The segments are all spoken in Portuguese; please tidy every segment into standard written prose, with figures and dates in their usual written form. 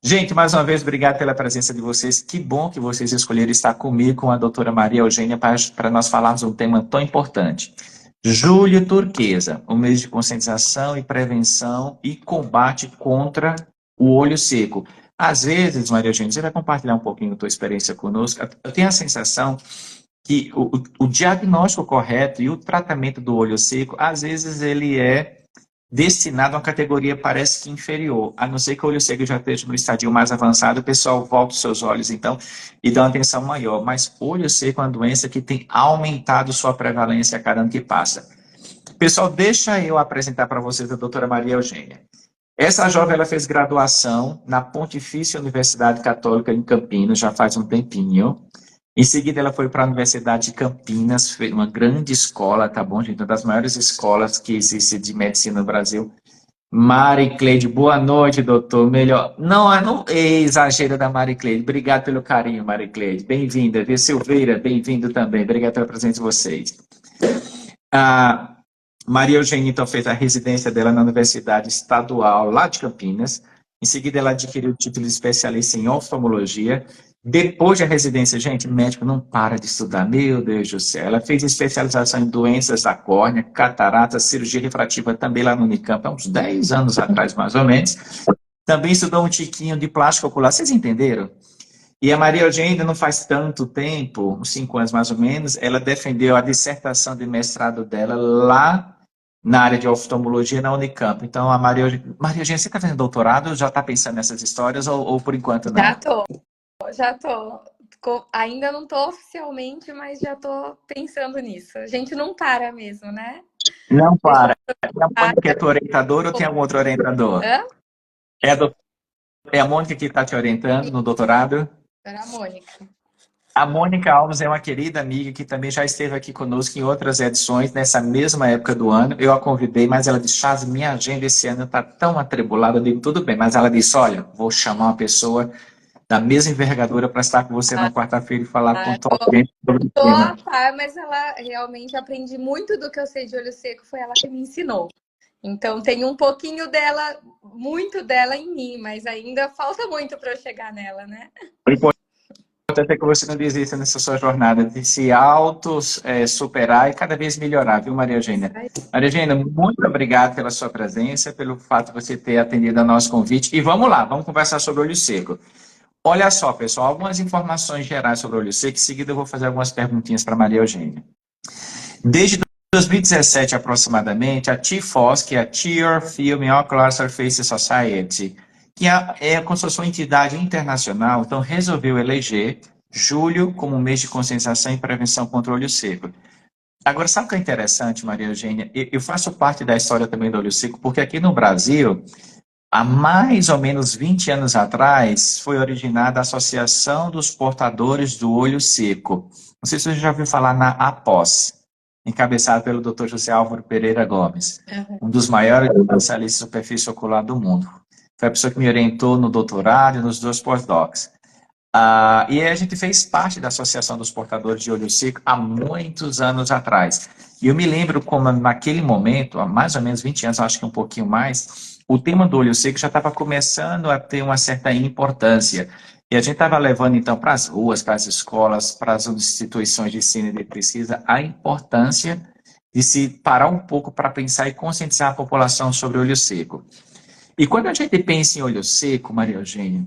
Gente, mais uma vez, obrigado pela presença de vocês. Que bom que vocês escolheram estar comigo, com a doutora Maria Eugênia, para nós falarmos um tema tão importante. Julho Turquesa, o mês de conscientização e prevenção e combate contra o olho seco. Às vezes, Maria Eugênia, você vai compartilhar um pouquinho da tua experiência conosco. Eu tenho a sensação que o diagnóstico correto e o tratamento do olho seco, às vezes ele é destinado a uma categoria parece que inferior, a não ser que o olho seco já esteja no estadio mais avançado, o pessoal volta os seus olhos, então, e dá uma atenção maior. Mas olho seco é uma doença que tem aumentado sua prevalência a cada ano que passa. Pessoal, deixa eu apresentar para vocês a doutora Maria Eugênia. Essa jovem, ela fez graduação na Pontifícia Universidade Católica em Campinas, já faz um tempinho. Em seguida, ela foi para a Universidade de Campinas, fez uma grande escola, tá bom, gente? Uma das maiores escolas que existe de medicina no Brasil. Mari Cleide, boa noite, doutor. Melhor. Não, não é exagero da Mari Cleide. Obrigado pelo carinho, Mari Cleide. Bem-vinda. V. Silveira, bem-vindo também. Obrigado pela presença de vocês. A Maria Eugênia, então, fez a residência dela na Universidade Estadual, lá de Campinas. Em seguida, ela adquiriu o título de especialista em oftalmologia. Depois da residência, gente, médico não para de estudar, meu Deus do céu. Ela fez especialização em doenças da córnea, catarata, cirurgia refrativa também lá no Unicamp, há uns 10 anos atrás, mais ou menos. Também estudou um tiquinho de plástico ocular, vocês entenderam? E a Maria Eugênia, ainda não faz tanto tempo, uns 5 anos mais ou menos, ela defendeu a dissertação de mestrado dela lá na área de oftalmologia na Unicamp. Então, Maria Eugênia, você está fazendo doutorado ou já está pensando nessas histórias ou por enquanto Já não? tô, já tô. Ainda não tô oficialmente, mas já tô pensando nisso. A gente não para mesmo, né? Não Deixa para. É a eu... Mônica que é tua orientadora ou tem algum outro orientador? Hã? É é a Mônica que está te orientando no doutorado? Era a Mônica. A Mônica Alves é uma querida amiga que também já esteve aqui conosco em outras edições, nessa mesma época do ano. Eu a convidei, mas ela disse, Chaz, minha agenda esse ano está tão atribulada. Eu digo, tudo bem. Mas ela disse, olha, vou chamar uma pessoa da mesma envergadura para estar com você na quarta-feira e falar pontualmente sobre o Tô tema. a par, mas ela realmente aprendi muito do que eu sei de olho seco, foi ela que me ensinou. Então tem um pouquinho dela, muito dela em mim, mas ainda falta muito para eu chegar nela, né? O importante é que você não desista nessa sua jornada de se superar e cada vez melhorar, viu, Maria Eugênia? Maria Eugênia, muito obrigado pela sua presença, pelo fato de você ter atendido ao nosso convite. E vamos lá, vamos conversar sobre olho seco. Olha só, pessoal, algumas informações gerais sobre o olho seco. Em seguida, eu vou fazer algumas perguntinhas para Maria Eugênia. Desde 2017, aproximadamente, a TFOS, que é a Tear Film Ocular Surface Society, que é como se fosse uma entidade internacional, então resolveu eleger julho como mês de conscientização e prevenção contra o olho seco. Agora, sabe o que é interessante, Maria Eugênia? Eu faço parte da história também do olho seco, porque aqui no Brasil, há mais ou menos 20 anos atrás, foi originada a Associação dos Portadores do Olho Seco. Não sei se você já ouviu falar na APOS, encabeçado pelo Dr. José Álvaro Pereira Gomes, um dos maiores especialistas de superfície ocular do mundo. Foi a pessoa que me orientou no doutorado e nos 2 pós-docs. E a gente fez parte da Associação dos Portadores de Olho Seco há muitos anos atrás. E eu me lembro como naquele momento, há mais ou menos 20 anos, acho que um pouquinho mais, o tema do olho seco já estava começando a ter uma certa importância. E a gente estava levando, então, para as ruas, para as escolas, para as instituições de ensino de pesquisa, a importância de se parar um pouco para pensar e conscientizar a população sobre o olho seco. E quando a gente pensa em olho seco, Maria Eugênia,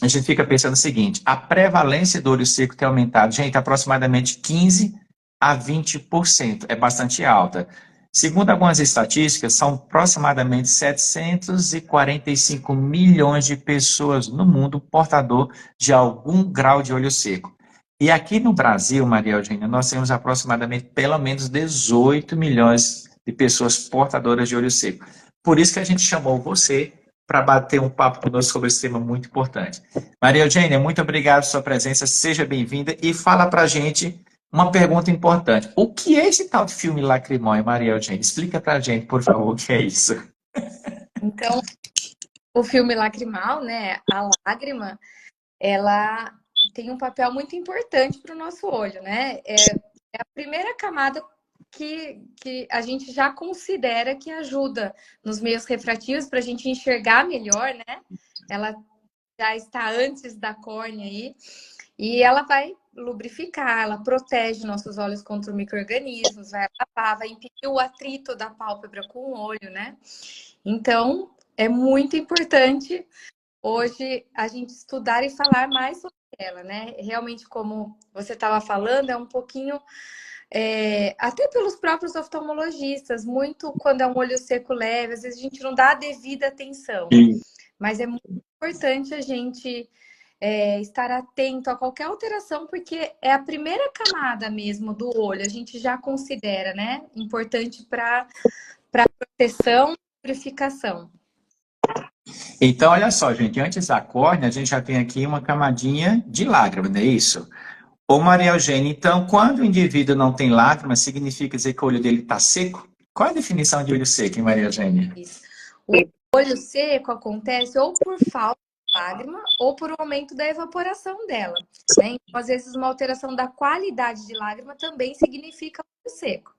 a gente fica pensando o seguinte, a prevalência do olho seco tem aumentado, gente, aproximadamente 15 a 20%, é bastante alta. Segundo algumas estatísticas, são aproximadamente 745 milhões de pessoas no mundo portador de algum grau de olho seco. E aqui no Brasil, Maria Eugênia, nós temos aproximadamente pelo menos 18 milhões de pessoas portadoras de olho seco. Por isso que a gente chamou você para bater um papo conosco sobre esse tema muito importante. Maria Eugênia, muito obrigado pela sua presença, seja bem-vinda e fala para a gente uma pergunta importante. O que é esse tal de filme Lacrimóia, Maria Eugênia? Explica para a gente, por favor, o que é isso. Então, o filme Lacrimal, né? A lágrima, ela tem um papel muito importante para o nosso olho, né? É a primeira camada que a gente já considera que ajuda nos meios refrativos para a gente enxergar melhor, né? Ela já está antes da córnea aí. E ela vai lubrificar, ela protege nossos olhos contra micro-organismos, vai lavar, vai impedir o atrito da pálpebra com o olho, né? Então, é muito importante hoje a gente estudar e falar mais sobre ela, né? Realmente, como você estava falando, é um pouquinho, até pelos próprios oftalmologistas, muito quando é um olho seco leve, às vezes a gente não dá a devida atenção, Sim. mas é muito importante a gente estar atento a qualquer alteração, porque é a primeira camada mesmo do olho, a gente já considera, né? Importante para proteção e purificação. Então, olha só, gente, antes da córnea, a gente já tem aqui uma camadinha de lágrima, não é isso? Ô, Maria Eugênia, então, quando o indivíduo não tem lágrima, significa dizer que o olho dele está seco? Qual é a definição de olho seco, hein, Maria Eugênia? Isso. O olho seco acontece ou por falta de lágrima ou por um aumento da evaporação dela, né? Então, às vezes, uma alteração da qualidade de lágrima também significa olho seco.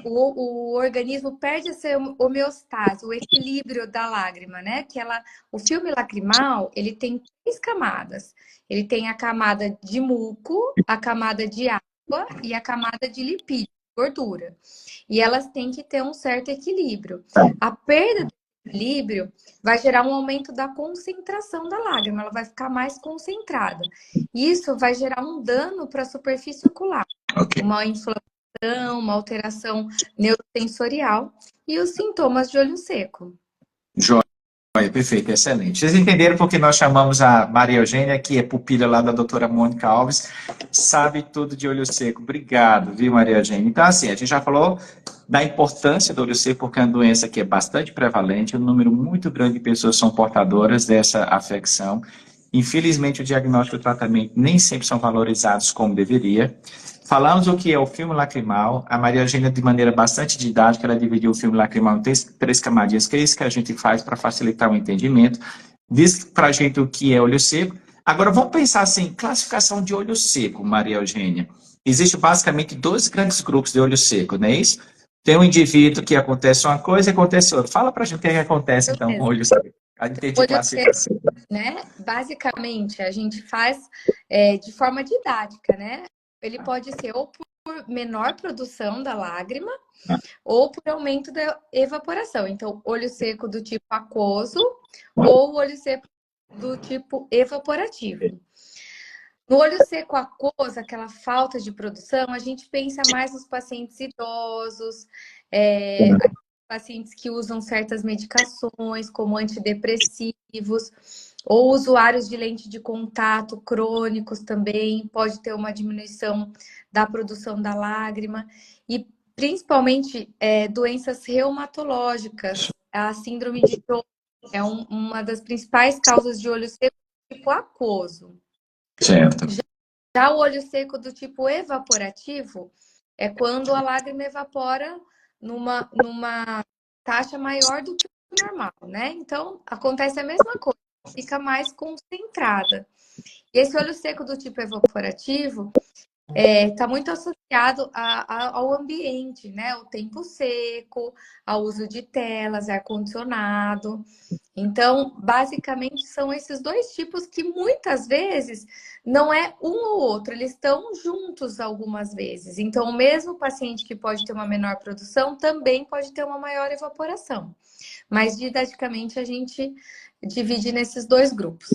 O organismo perde essa homeostase, o equilíbrio da lágrima, né? O filme lacrimal, ele tem 3 camadas. Ele tem a camada de muco, a camada de água e a camada de lipídio, gordura. E elas têm que ter um certo equilíbrio. A perda do equilíbrio vai gerar um aumento da concentração da lágrima, ela vai ficar mais concentrada. Isso vai gerar um dano para a superfície ocular, uma inflamação, uma alteração neurosensorial e os sintomas de olho seco. Joia, perfeito, excelente. Vocês entenderam porque nós chamamos a Maria Eugênia, que é pupila lá da doutora Mônica Alves, sabe tudo de olho seco. Obrigado, viu, Maria Eugênia? Então, assim, a gente já falou da importância do olho seco, porque é uma doença que é bastante prevalente, um número muito grande de pessoas são portadoras dessa afecção. Infelizmente, o diagnóstico e o tratamento nem sempre são valorizados como deveria. Falamos o que é o filme lacrimal. A Maria Eugênia, de maneira bastante didática, ela dividiu o filme lacrimal em três camadinhas, que é isso que a gente faz para facilitar o entendimento. Diz para a gente o que é olho seco. Agora, vamos pensar assim, classificação de olho seco, Maria Eugênia. Existem basicamente 2 grandes grupos de olho seco, não é isso? Tem um indivíduo que acontece uma coisa e acontece outra. Fala para a gente o que acontece, então, com o olho seco. A gente tem de classificação. Né? Basicamente, a gente faz de forma didática, né? Ele pode ser ou por menor produção da lágrima ou por aumento da evaporação. Então, olho seco do tipo aquoso ou olho seco do tipo evaporativo. No olho seco aquoso, aquela falta de produção, a gente pensa mais nos pacientes idosos, pacientes que usam certas medicações, como antidepressivos, ou usuários de lente de contato crônicos também, pode ter uma diminuição da produção da lágrima, e principalmente doenças reumatológicas, a síndrome de Jones é uma das principais causas de olho seco tipo aquoso. Certo. Já o olho seco do tipo evaporativo é quando a lágrima evapora numa taxa maior do que o normal, né? Então, acontece a mesma coisa, fica mais concentrada. E esse olho seco do tipo evaporativo está muito associado ao ambiente, né? O tempo seco, ao uso de telas, ar-condicionado. Então, basicamente, são esses 2 tipos que muitas vezes não é um ou outro, eles estão juntos algumas vezes. Então, o mesmo paciente que pode ter uma menor produção também pode ter uma maior evaporação. Mas, didaticamente, a gente divide nesses 2 grupos.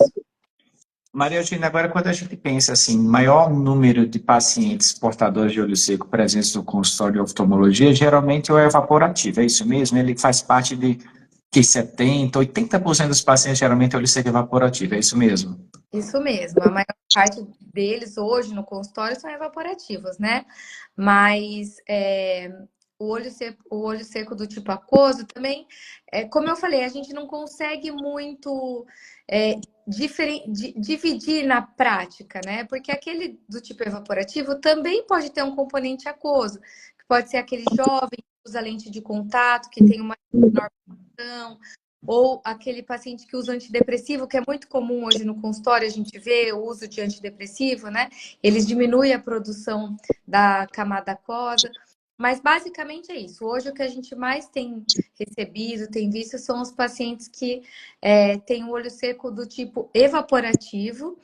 Maria Eugênia, agora quando a gente pensa assim, maior número de pacientes portadores de olho seco presentes no consultório de oftalmologia, geralmente é o evaporativo, é isso mesmo? Ele faz parte de que 70%, 80% dos pacientes geralmente é olho seco evaporativo, é isso mesmo? Isso mesmo, a maior parte deles hoje no consultório são evaporativos, né? Mas o olho seco do tipo aquoso também, como eu falei, a gente não consegue muito dividir na prática, né? Porque aquele do tipo evaporativo também pode ter um componente aquoso, que pode ser aquele jovem que usa lente de contato, que tem uma menor produção, ou aquele paciente que usa antidepressivo, que é muito comum hoje no consultório, a gente vê o uso de antidepressivo, né? Eles diminuem a produção da camada aquosa. Mas basicamente é isso. Hoje o que a gente mais tem recebido, tem visto, são os pacientes que têm o olho seco do tipo evaporativo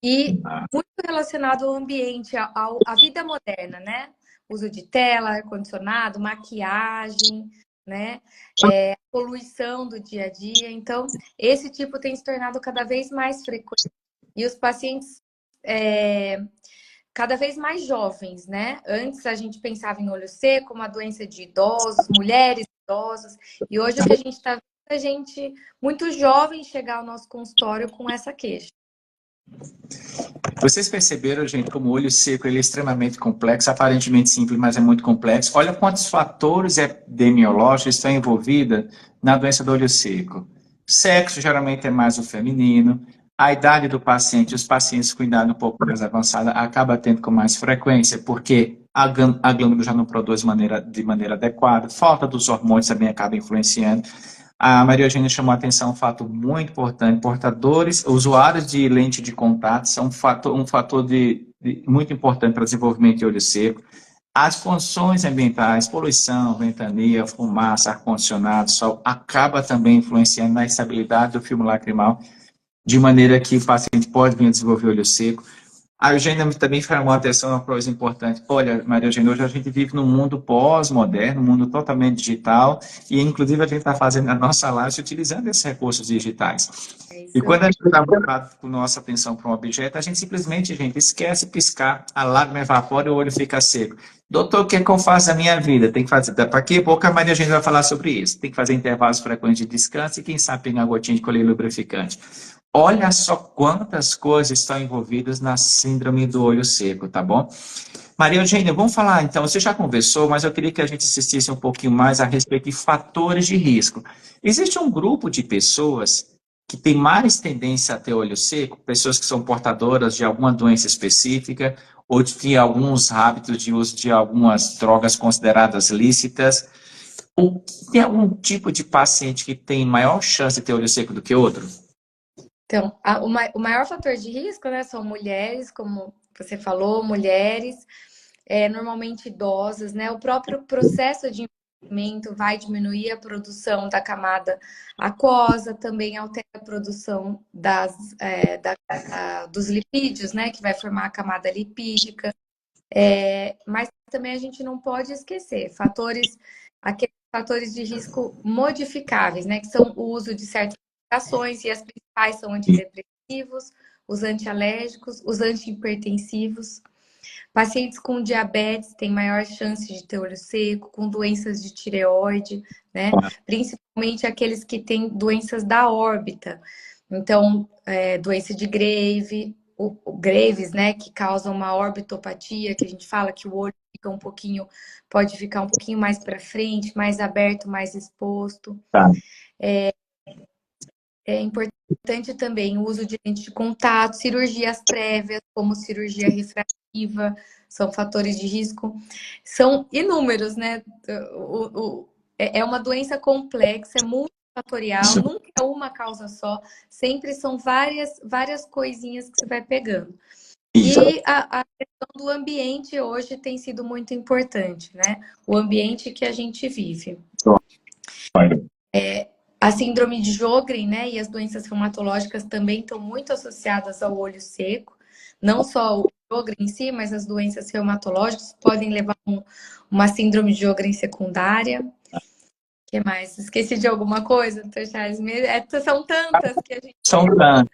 e muito relacionado ao ambiente, à vida moderna, né? Uso de tela, ar-condicionado, maquiagem, né? Poluição do dia a dia. Então, esse tipo tem se tornado cada vez mais frequente. E os pacientes cada vez mais jovens, né? Antes a gente pensava em olho seco, uma doença de idosos, mulheres idosas, e hoje o que a gente está vendo é gente muito jovem chegar ao nosso consultório com essa queixa. Vocês perceberam, gente, como o olho seco ele é extremamente complexo, aparentemente simples, mas é muito complexo. Olha quantos fatores epidemiológicos estão envolvidos na doença do olho seco. Sexo geralmente é mais o feminino, a idade do paciente, os pacientes com idade um pouco mais avançada acaba tendo com mais frequência, porque a glândula já não produz de maneira adequada, falta dos hormônios também acaba influenciando. A Maria Eugênia chamou a atenção um fato muito importante. Portadores, usuários de lente de contato são um fator muito importante para o desenvolvimento de olho seco. As condições ambientais, poluição, ventania, fumaça, ar-condicionado, sol, acaba também influenciando na estabilidade do filme lacrimal, de maneira que o paciente pode vir a desenvolver olho seco. A Eugênia também chamou a atenção a uma coisa importante. Olha, Maria Eugênia, hoje a gente vive num mundo pós-moderno, um mundo totalmente digital, e inclusive a gente está fazendo a nossa live utilizando esses recursos digitais. E quando a gente está voltado com nossa atenção para um objeto, a gente simplesmente, gente, esquece de piscar, a lágrima evapora e o olho fica seco. Doutor, o que é que eu faço na minha vida? Tem que fazer, para que boca a Maria Eugênia vai falar sobre isso? Tem que fazer intervalos frequentes de descanso e quem sabe pegar uma gotinha de colírio lubrificante. Olha só quantas coisas estão envolvidas na síndrome do olho seco, tá bom? Maria Eugênia, vamos falar então, você já conversou, mas eu queria que a gente insistisse um pouquinho mais a respeito de fatores de risco. Existe um grupo de pessoas que tem mais tendência a ter olho seco, pessoas que são portadoras de alguma doença específica ou de alguns hábitos de uso de algumas drogas consideradas lícitas. Ou tem algum tipo de paciente que tem maior chance de ter olho seco do que outro? Então, o maior fator de risco, né, são mulheres, como você falou, mulheres, normalmente idosas, né? O próprio processo de envelhecimento vai diminuir a produção da camada aquosa, também altera a produção dos lipídios, né? Que vai formar a camada lipídica. Mas também a gente não pode esquecer aqueles fatores de risco modificáveis, né? Que são o uso de certas medicações, e as principais são antidepressivos, os antialérgicos, os antihipertensivos. Pacientes com diabetes têm maior chance de ter olho seco, com doenças de tireoide, né? Principalmente aqueles que têm doenças da órbita. Então, doença de Grave, o Graves, né? Que causa uma orbitopatia, que a gente fala que o olho pode ficar um pouquinho mais para frente, mais aberto, mais exposto. Tá. É importante também o uso de lente de contato, cirurgias prévias, como cirurgia refrativa, são fatores de risco. São inúmeros, né? É uma doença complexa, é multifatorial, nunca é uma causa só, sempre são várias coisinhas que você vai pegando. E a questão do ambiente hoje tem sido muito importante, né? O ambiente que a gente vive. A síndrome de Sjögren, né, e as doenças reumatológicas também estão muito associadas ao olho seco. Não só o Sjögren em si, mas as doenças reumatológicas podem levar a uma síndrome de Sjögren secundária. O que mais? Esqueci de alguma coisa, Dr. Charles? São tantas que a gente... São tantas.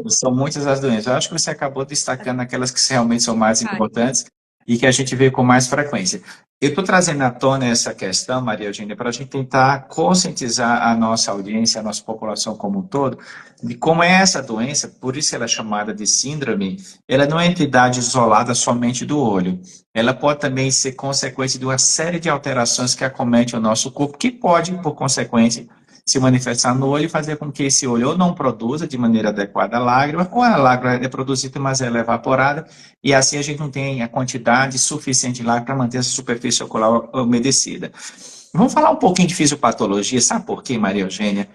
São muitas as doenças. Eu acho que você acabou destacando aquelas que realmente são mais importantes e que a gente vê com mais frequência. Eu estou trazendo à tona essa questão, Maria Eugênia, para a gente tentar conscientizar a nossa audiência, a nossa população como um todo, de como é essa doença, por isso ela é chamada de síndrome, ela não é entidade isolada somente do olho. Ela pode também ser consequência de uma série de alterações que acometem o nosso corpo, que pode, por consequência, se manifestar no olho e fazer com que esse olho ou não produza de maneira adequada a lágrima, ou a lágrima é produzida, mas ela é evaporada, e assim a gente não tem a quantidade suficiente de lágrima para manter essa superfície ocular umedecida. Vamos falar um pouquinho de fisiopatologia, sabe por quê, Maria Eugênia?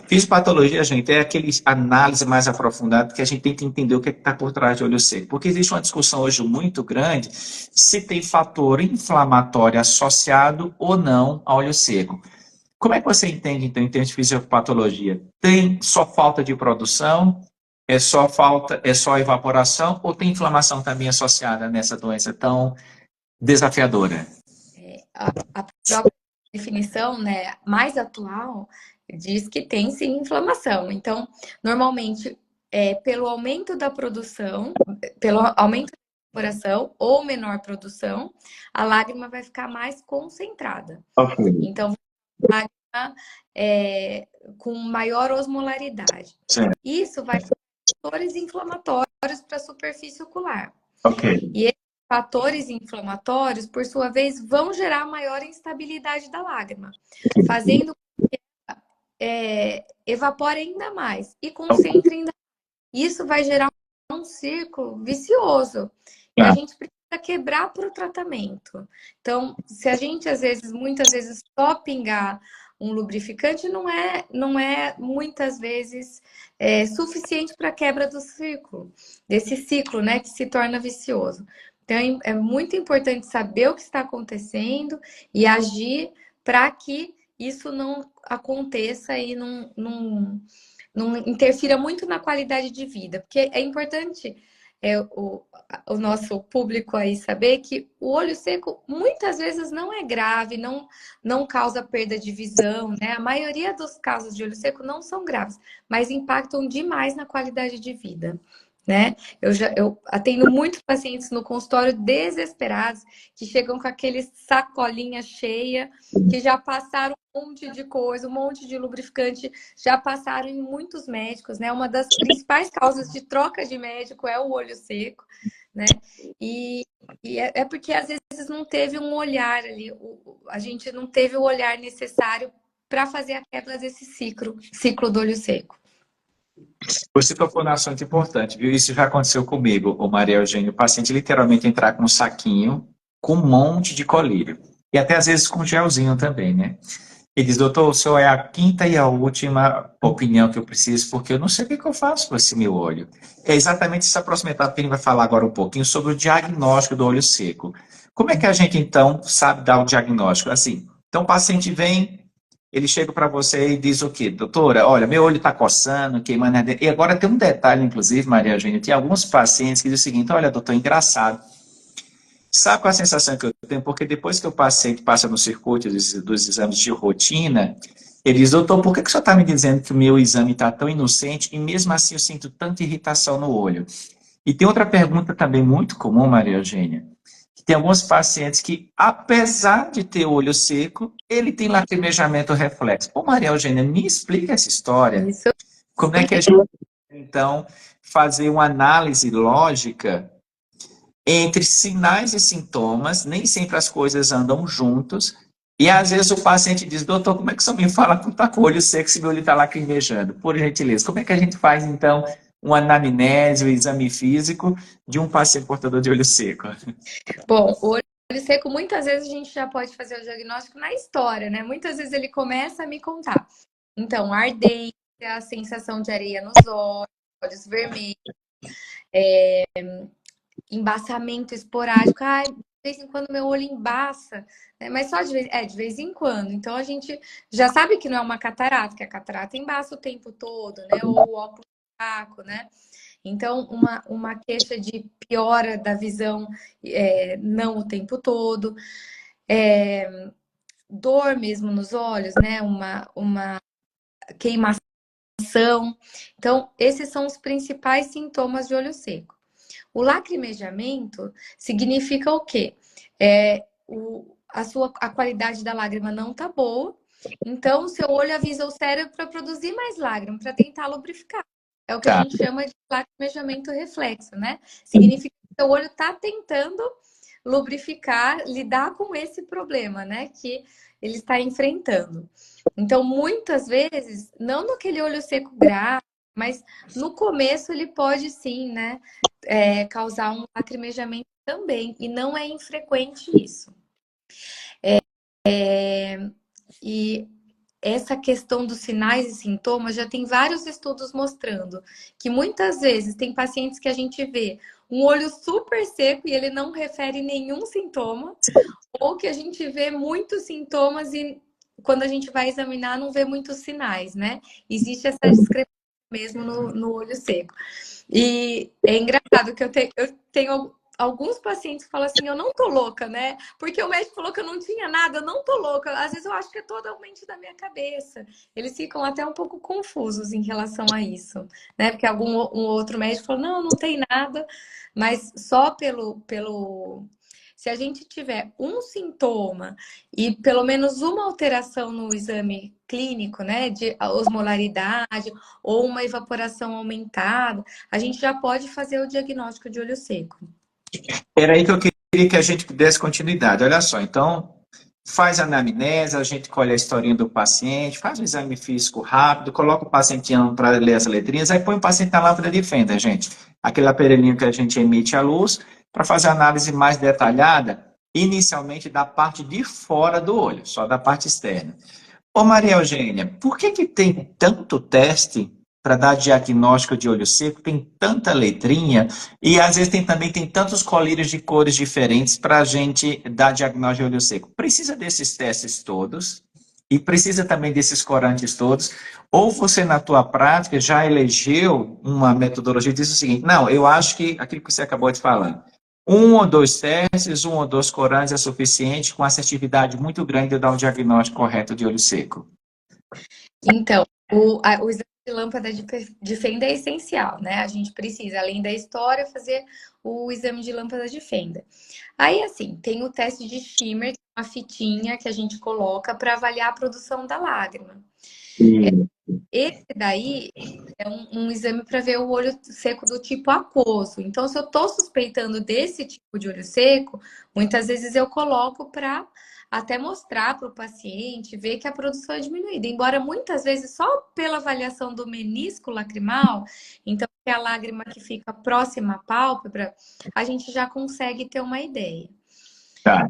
Fisiopatologia, gente, é aquele análise mais aprofundada que a gente tenta entender o que está por trás de olho seco. Porque existe uma discussão hoje muito grande se tem fator inflamatório associado ou não ao olho seco. Como é que você entende, então, em termos de fisiopatologia? Tem só falta de produção? É só evaporação? Ou tem inflamação também associada nessa doença tão desafiadora? A própria definição, né, mais atual diz que tem sim inflamação. Então, normalmente, pelo aumento da produção, pelo aumento da evaporação ou menor produção, a lágrima vai ficar mais concentrada. Ok. Então, a lágrima com maior osmolaridade. Certo. Isso vai ser fatores inflamatórios para a superfície ocular. Ok. E esses fatores inflamatórios, por sua vez, vão gerar maior instabilidade da lágrima, fazendo com que evapore ainda mais e concentre ainda mais. Isso vai gerar um círculo vicioso. E a gente precisa quebrar para o tratamento. Então, se a gente, muitas vezes, só pingar um lubrificante, não é muitas vezes suficiente para a quebra do ciclo, desse ciclo, né, que se torna vicioso. Então, é muito importante saber o que está acontecendo e agir para que isso não aconteça e não interfira muito na qualidade de vida. Porque é importante o nosso público aí saber que o olho seco muitas vezes não é grave, não causa perda de visão, né? A maioria dos casos de olho seco não são graves, mas impactam demais na qualidade de vida. Né? Eu atendo muitos pacientes no consultório desesperados que chegam com aquele sacolinha cheia, que já passaram um monte de coisa, um monte de lubrificante, já passaram em muitos médicos, né? Uma das principais causas de troca de médico é o olho seco, né? E é porque às vezes não teve um olhar ali, a gente não teve o olhar necessário para fazer a quebra desse ciclo do olho seco. Você tocou no assunto importante, viu? Isso já aconteceu comigo, o Maria Eugênia. O paciente literalmente entrar com um saquinho com um monte de colírio. E até às vezes com gelzinho também, né? Ele diz, doutor, o senhor é a quinta e a última opinião que eu preciso, porque eu não sei o que eu faço com esse meu olho. É exatamente essa proximidade que a gente vai falar agora um pouquinho sobre o diagnóstico do olho seco. Como é que a gente, então, sabe dar o diagnóstico? Assim, então o paciente vem, ele chega para você e diz o quê? Doutora, olha, meu olho está coçando, queimando. E agora tem um detalhe, inclusive, Maria Eugênia, tem alguns pacientes que dizem o seguinte, olha, doutor, engraçado. Sabe qual a sensação que eu tenho? Porque depois que o paciente passa no circuito dos exames de rotina, ele diz, doutor, por que o senhor está me dizendo que o meu exame está tão inocente e mesmo assim eu sinto tanta irritação no olho? E tem outra pergunta também muito comum, Maria Eugênia, que tem alguns pacientes que, apesar de ter o olho seco, ele tem lacrimejamento reflexo. Ô, Maria Eugênia, me explica essa história. Isso. Como é que a gente, então, fazer uma análise lógica entre sinais e sintomas, nem sempre as coisas andam juntos, e às vezes o paciente diz, doutor, como é que o senhor me fala que está com o olho seco se meu olho está lacrimejando? Por gentileza, como é que a gente faz, então, uma anamnese, um exame físico de um paciente portador de olho seco? Bom, o olho seco, muitas vezes a gente já pode fazer o diagnóstico na história, né? Muitas vezes ele começa a me contar. Então, ardência, a sensação de areia nos olhos vermelhos, embaçamento esporádico. Ai, de vez em quando meu olho embaça, né? Mas só de vez em quando. Então a gente já sabe que não é uma catarata, que a catarata embaça o tempo todo, né? Ou o óculos fraco, né? Então, uma queixa de piora da visão não o tempo todo. Dor mesmo nos olhos, né? Uma queimação. Então, esses são os principais sintomas de olho seco. O lacrimejamento significa o quê? A qualidade da lágrima não tá boa, então o seu olho avisa o cérebro para produzir mais lágrima, para tentar lubrificar. É o que a gente chama de lacrimejamento reflexo, né? Significa que o seu olho está tentando lubrificar, lidar com esse problema, né? Que ele está enfrentando. Então, muitas vezes, não naquele olho seco grave, mas no começo ele pode sim, né? Causar um lacrimejamento também, e não é infrequente isso. E essa questão dos sinais e sintomas já tem vários estudos mostrando que muitas vezes tem pacientes que a gente vê um olho super seco e ele não refere nenhum sintoma, ou que a gente vê muitos sintomas e quando a gente vai examinar não vê muitos sinais, né? Existe essa discrepância mesmo no olho seco. E é engraçado que eu tenho alguns pacientes que falam assim, eu não tô louca, né? Porque o médico falou que eu não tinha nada, eu não tô louca. Às vezes eu acho que é totalmente da minha cabeça. Eles ficam até um pouco confusos em relação a isso, né? Porque um outro médico falou, não, não tem nada. Mas só se a gente tiver um sintoma e pelo menos uma alteração no exame clínico, né, de osmolaridade ou uma evaporação aumentada, a gente já pode fazer o diagnóstico de olho seco. Era aí que eu queria que a gente desse continuidade. Olha só, então, faz a anamnese, a gente colhe a historinha do paciente, faz um exame físico rápido, coloca o paciente para ler as letrinhas, aí põe o paciente na lâmpada de fenda, gente. Aquele aparelhinho que a gente emite a luz para fazer a análise mais detalhada, inicialmente da parte de fora do olho, só da parte externa. Ô Maria Eugênia, por que tem tanto teste para dar diagnóstico de olho seco, tem tanta letrinha e às vezes também tem tantos colírios de cores diferentes para a gente dar diagnóstico de olho seco? Precisa desses testes todos e precisa também desses corantes todos? Ou você, na tua prática, já elegeu uma metodologia e disse o seguinte, não, eu acho que aquilo que você acabou de falar, um ou dois testes, um ou dois corantes é suficiente, com assertividade muito grande de dar um diagnóstico correto de olho seco? Então, o exame de lâmpada de fenda é essencial, né? A gente precisa, além da história, fazer o exame de lâmpada de fenda. Aí, assim, tem o teste de shimmer, uma fitinha que a gente coloca para avaliar a produção da lágrima. Esse daí é um exame para ver o olho seco do tipo aquoso. Então, se eu estou suspeitando desse tipo de olho seco, muitas vezes eu coloco para até mostrar para o paciente, ver que a produção é diminuída. Embora muitas vezes só pela avaliação do menisco lacrimal, então que é a lágrima que fica próxima à pálpebra, a gente já consegue ter uma ideia. Tá.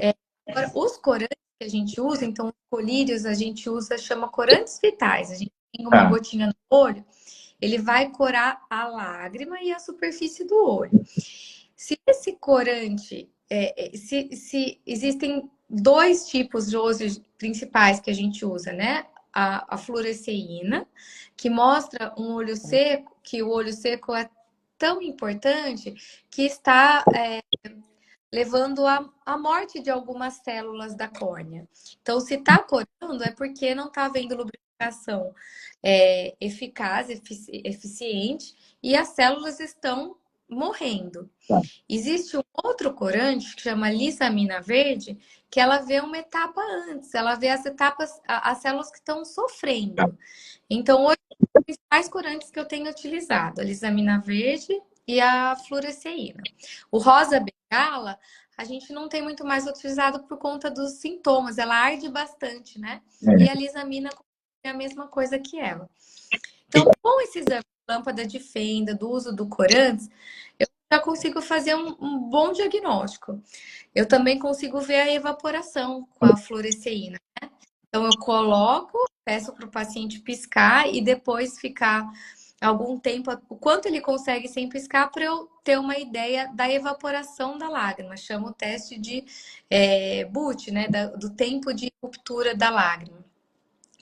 Agora, os corantes que a gente usa, então os colírios a gente usa, chama corantes fetais. A gente tem uma gotinha no olho, ele vai corar a lágrima e a superfície do olho. Se esse corante, se existem dois tipos de olhos principais que a gente usa, né? A fluoresceína, que mostra um olho seco, que o olho seco é tão importante que está levando à morte de algumas células da córnea. Então, se está corando, é porque não está havendo lubrificação eficaz, eficiente, e as células estão morrendo. Existe um outro corante que chama lisamina verde, que ela vê uma etapa antes, ela vê as etapas, as células que estão sofrendo. Então, hoje, os principais corantes que eu tenho utilizado, a lisamina verde e a fluoresceína. O rosa bengala, a gente não tem muito mais utilizado por conta dos sintomas, ela arde bastante, né? E a lisamina é a mesma coisa que ela. Então, com esse exame de lâmpada de fenda, do uso do corantes, eu já consigo fazer um bom diagnóstico. Eu também consigo ver a evaporação com a fluoresceína, né? Então, eu coloco, peço para o paciente piscar e depois ficar algum tempo, o quanto ele consegue sem piscar, para eu ter uma ideia da evaporação da lágrima. Chama o teste de BUT, né? Do tempo de ruptura da lágrima.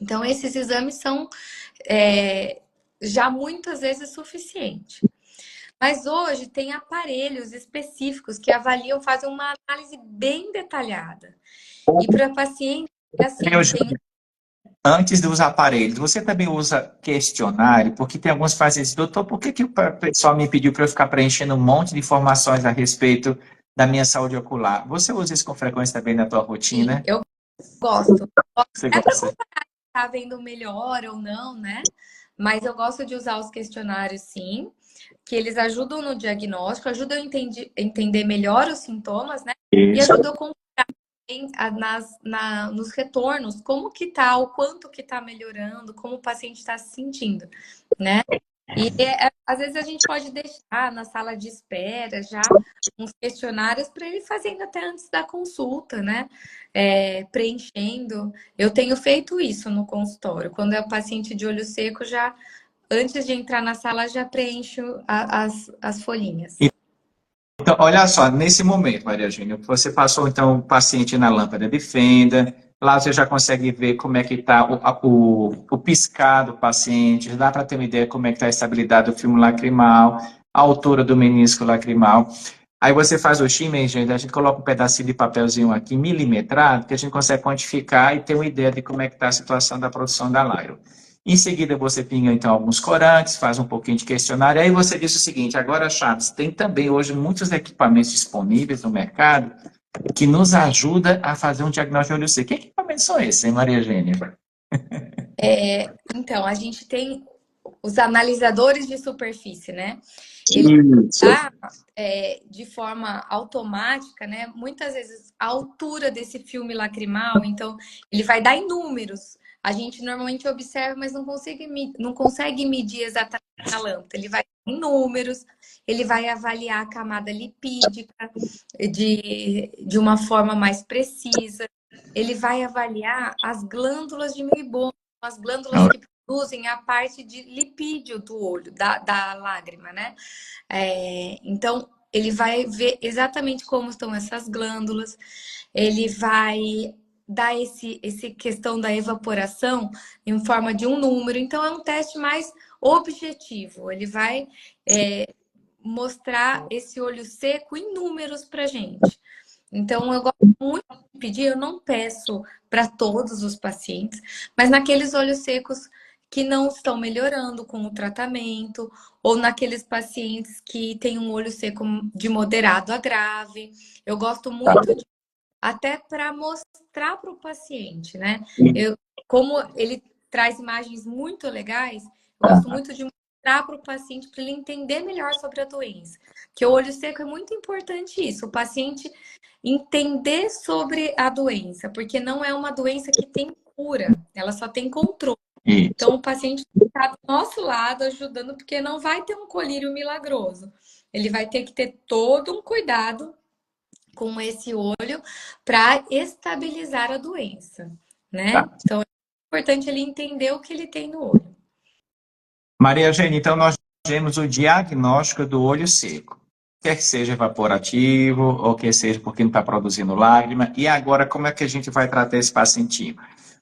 Então, esses exames são já muitas vezes suficientes. Mas hoje tem aparelhos específicos que avaliam, fazem uma análise bem detalhada. E para paciente, assim, Antes dos aparelhos, você também usa questionário? Porque tem alguns pacientes, doutor, por que o pessoal me pediu para eu ficar preenchendo um monte de informações a respeito da minha saúde ocular? Você usa isso com frequência também na tua rotina? Sim, eu gosto. Você É para gosta? comparar se está vendo melhor ou não, né? Mas eu gosto de usar os questionários, sim, que eles ajudam no diagnóstico, ajudam a entender melhor os sintomas, né? E ajudam a comparar nos retornos, como que tá, o quanto que tá melhorando, como o paciente está se sentindo, né? E às vezes a gente pode deixar na sala de espera já uns questionários para ele fazendo até antes da consulta, né? Preenchendo. Eu tenho feito isso no consultório. Quando é o paciente de olho seco, já antes de entrar na sala, já preencho as folhinhas. Então, olha só, nesse momento, Maria Eugênia, você passou então o paciente na lâmpada de fenda, lá você já consegue ver como é que está o piscar do paciente, dá para ter uma ideia como é que está a estabilidade do filme lacrimal, a altura do menisco lacrimal. Aí você faz o shimmer, gente, a gente coloca um pedacinho de papelzinho aqui milimetrado, que a gente consegue quantificar e ter uma ideia de como é que está a situação da produção da lágrima. Em seguida, você pinga, então, alguns corantes, faz um pouquinho de questionário. Aí você diz o seguinte, agora, Chaves, tem também hoje muitos equipamentos disponíveis no mercado que nos ajuda a fazer um diagnóstico de olho seco. Que equipamentos são esses, hein, Maria Eugênia? Então, a gente tem os analisadores de superfície, né? Isso. De forma automática, né? Muitas vezes a altura desse filme lacrimal, então ele vai dar em números. A gente normalmente observa, mas não consegue medir exatamente a lâmpada. Ele vai em números, ele vai avaliar a camada lipídica de uma forma mais precisa. Ele vai avaliar as glândulas de Meibomian, as glândulas que produzem a parte de lipídio do olho, da lágrima, né? Então, ele vai ver exatamente como estão essas glândulas, ele vai dar esse questão da evaporação em forma de um número. Então, é um teste mais objetivo. Ele vai mostrar esse olho seco em números para gente. Então, eu gosto muito de pedir, eu não peço para todos os pacientes, mas naqueles olhos secos que não estão melhorando com o tratamento, ou naqueles pacientes que têm um olho seco de moderado a grave. Eu gosto muito até para mostrar para o paciente, né? Como ele traz imagens muito legais, eu gosto muito de mostrar para o paciente para ele entender melhor sobre a doença. Que o olho seco é muito importante isso, o paciente entender sobre a doença, porque não é uma doença que tem cura, ela só tem controle. Então, o paciente está do nosso lado ajudando, porque não vai ter um colírio milagroso. Ele vai ter que ter todo um cuidado com esse olho para estabilizar a doença, né? Então, é importante ele entender o que ele tem no olho. Maria Eugênia, então nós temos o diagnóstico do olho seco. Quer que seja evaporativo, ou quer seja porque não está produzindo lágrima. E agora, como é que a gente vai tratar esse pacientinho?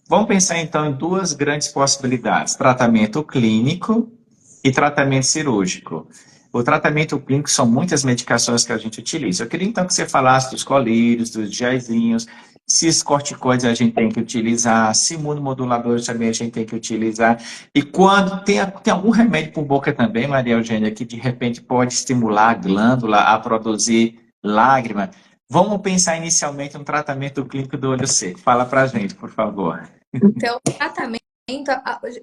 Vamos pensar, então, em duas grandes possibilidades. Tratamento clínico e tratamento cirúrgico. O tratamento clínico são muitas medicações que a gente utiliza. Eu queria, então, que você falasse dos colírios, dos giazinhos, se os corticoides a gente tem que utilizar, se imunomoduladores também a gente tem que utilizar. E quando tem algum remédio por boca também, Maria Eugênia, que de repente pode estimular a glândula a produzir lágrima. Vamos pensar inicialmente no tratamento clínico do olho seco. Fala pra gente, por favor. Então, o tratamento,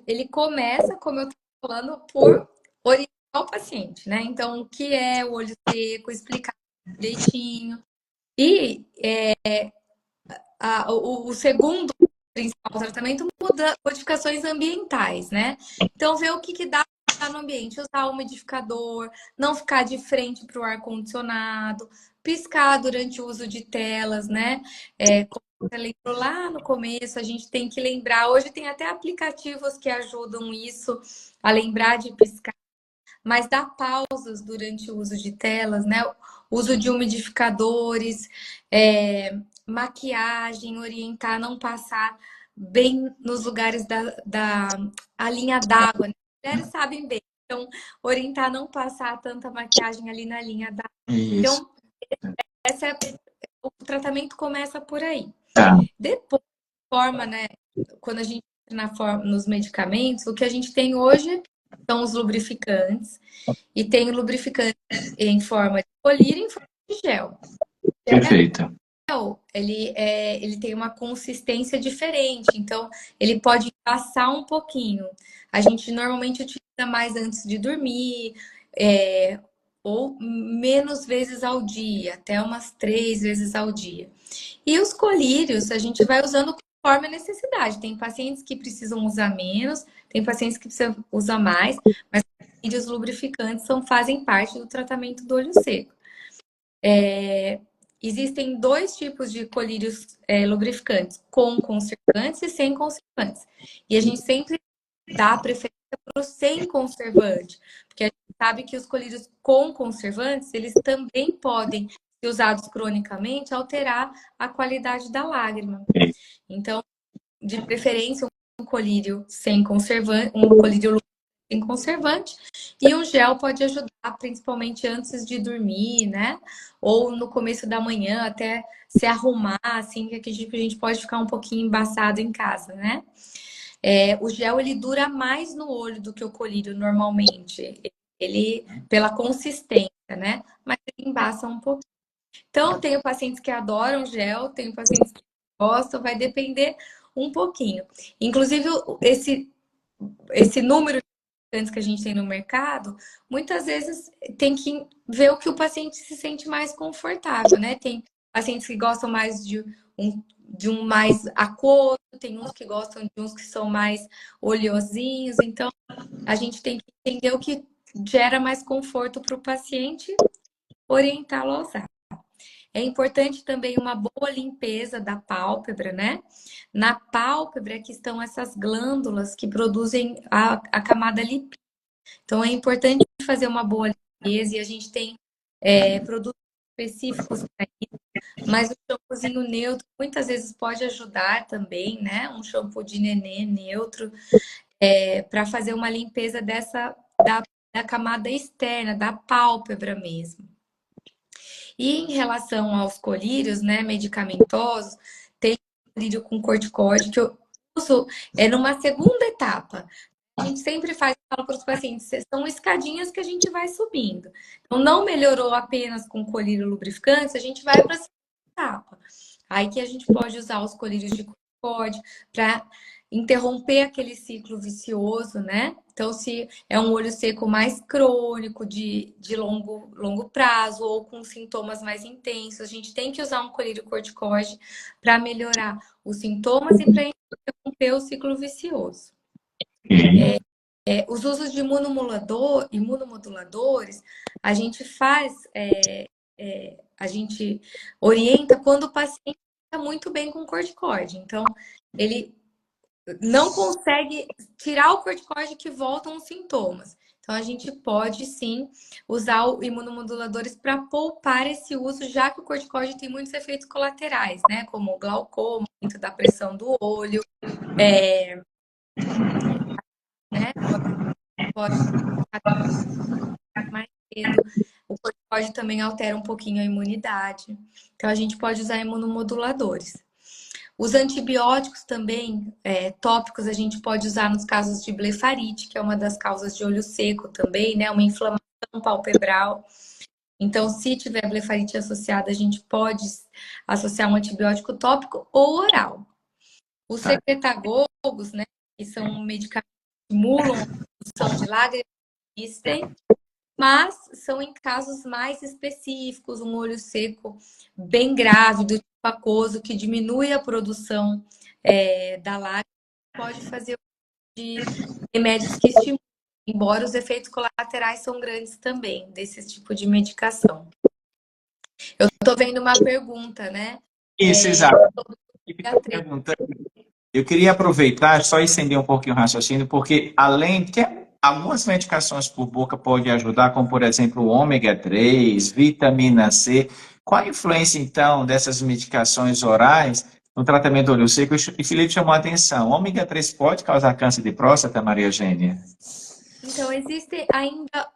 ele começa, como eu estou falando, por orientar o paciente, né? Então, o que é o olho seco, explicar direitinho. E o segundo principal tratamento muda modificações ambientais, né? Então, ver o que dá no ambiente, usar o umidificador, não ficar de frente para o ar-condicionado, piscar durante o uso de telas, né? Como você lembrou lá no começo, a gente tem que lembrar, hoje tem até aplicativos que ajudam isso, a lembrar de piscar, mas dar pausas durante o uso de telas, né? Uso de umidificadores, maquiagem, orientar, não passar bem nos lugares a linha d'água, né? As mulheres sabem bem, então orientar não passar tanta maquiagem ali na linha d'água. Isso. Então, o tratamento começa por aí. Tá. Depois, forma, né? Quando a gente entra nos medicamentos, o que a gente tem hoje são os lubrificantes. E tem o lubrificante em forma de colírio e em forma de gel. Perfeito. Ele tem uma consistência diferente, então ele pode passar um pouquinho. A gente normalmente utiliza mais antes de dormir, ou menos vezes ao dia, até umas 3 vezes ao dia. E os colírios a gente vai usando conforme a necessidade. Tem pacientes que precisam usar menos, tem pacientes que precisam usar mais, mas colírios lubrificantes fazem parte do tratamento do olho seco. Existem dois tipos de colírios lubrificantes, com conservantes e sem conservantes. E a gente sempre dá preferência para o sem conservante, porque a gente sabe que os colírios com conservantes, eles também podem, se usados cronicamente, alterar a qualidade da lágrima. Então, de preferência, um colírio sem conservante, um colírio sem conservante, e um gel pode ajudar, principalmente antes de dormir, né? Ou no começo da manhã, até se arrumar, assim, que a gente pode ficar um pouquinho embaçado em casa, né? O gel, ele dura mais no olho do que o colírio normalmente. Ele, pela consistência, né? Mas ele embaça um pouquinho. Então, eu tenho pacientes que adoram gel, tenho pacientes que gostam, vai depender um pouquinho. Inclusive, esse número de lubrificantes que a gente tem no mercado, muitas vezes tem que ver o que o paciente se sente mais confortável, né? Tem pacientes que gostam mais de um mais aquoso, tem uns que gostam de uns que são mais oleosinhos. Então, a gente tem que entender o que gera mais conforto para o paciente, orientá-lo a usar. É importante também uma boa limpeza da pálpebra, né? Na pálpebra que estão essas glândulas que produzem a camada lipídica. Então, é importante fazer uma boa limpeza e a gente tem produtos específicos para isso, mas o shampoozinho neutro muitas vezes pode ajudar também, né? Um shampoo de nenê neutro para fazer uma limpeza da camada externa, da pálpebra mesmo. E em relação aos colírios, né, medicamentosos, tem colírio com corticoide que eu uso numa segunda etapa. A gente sempre faz, fala para os pacientes, são escadinhas que a gente vai subindo. Então, não melhorou apenas com colírio lubrificante, a gente vai para a segunda etapa. Aí que a gente pode usar os colírios de corticoide para interromper aquele ciclo vicioso, né? Então, se é um olho seco mais crônico, de longo prazo, ou com sintomas mais intensos, a gente tem que usar um colírio corticoide para melhorar os sintomas e para interromper o ciclo vicioso. Os usos de imunomoduladores, a gente a gente orienta quando o paciente está muito bem com corticoide. Então, ele não consegue tirar o corticoide que voltam os sintomas. Então, a gente pode sim usar o imunomoduladores para poupar esse uso, já que o corticoide tem muitos efeitos colaterais, né? Como o glaucoma, aumento da pressão do olho, né? Pode ficar mais cedo. O corticoide também altera um pouquinho a imunidade. Então, a gente pode usar imunomoduladores. Os antibióticos também, tópicos, a gente pode usar nos casos de blefarite, que é uma das causas de olho seco também, né? Uma inflamação palpebral. Então, se tiver blefarite associada, a gente pode associar um antibiótico tópico ou oral. Os secretagogos, né? Que são medicamentos que estimulam a produção de lágrimas, existem, mas são em casos mais específicos, um olho seco bem grave, do tipo aquoso, que diminui a produção da lágrima, pode fazer de remédios que estimulam, embora os efeitos colaterais são grandes também, desse tipo de medicação. Eu estou vendo uma pergunta, né? Isso, exato. Eu queria aproveitar, só estender um pouquinho o raciocínio, porque além que algumas medicações por boca podem ajudar, como por exemplo o ômega 3, vitamina C. Qual a influência então dessas medicações orais no tratamento do olho seco? E Felipe chamou a atenção. O ômega 3 pode causar câncer de próstata, Maria Eugênia? Então, existem ainda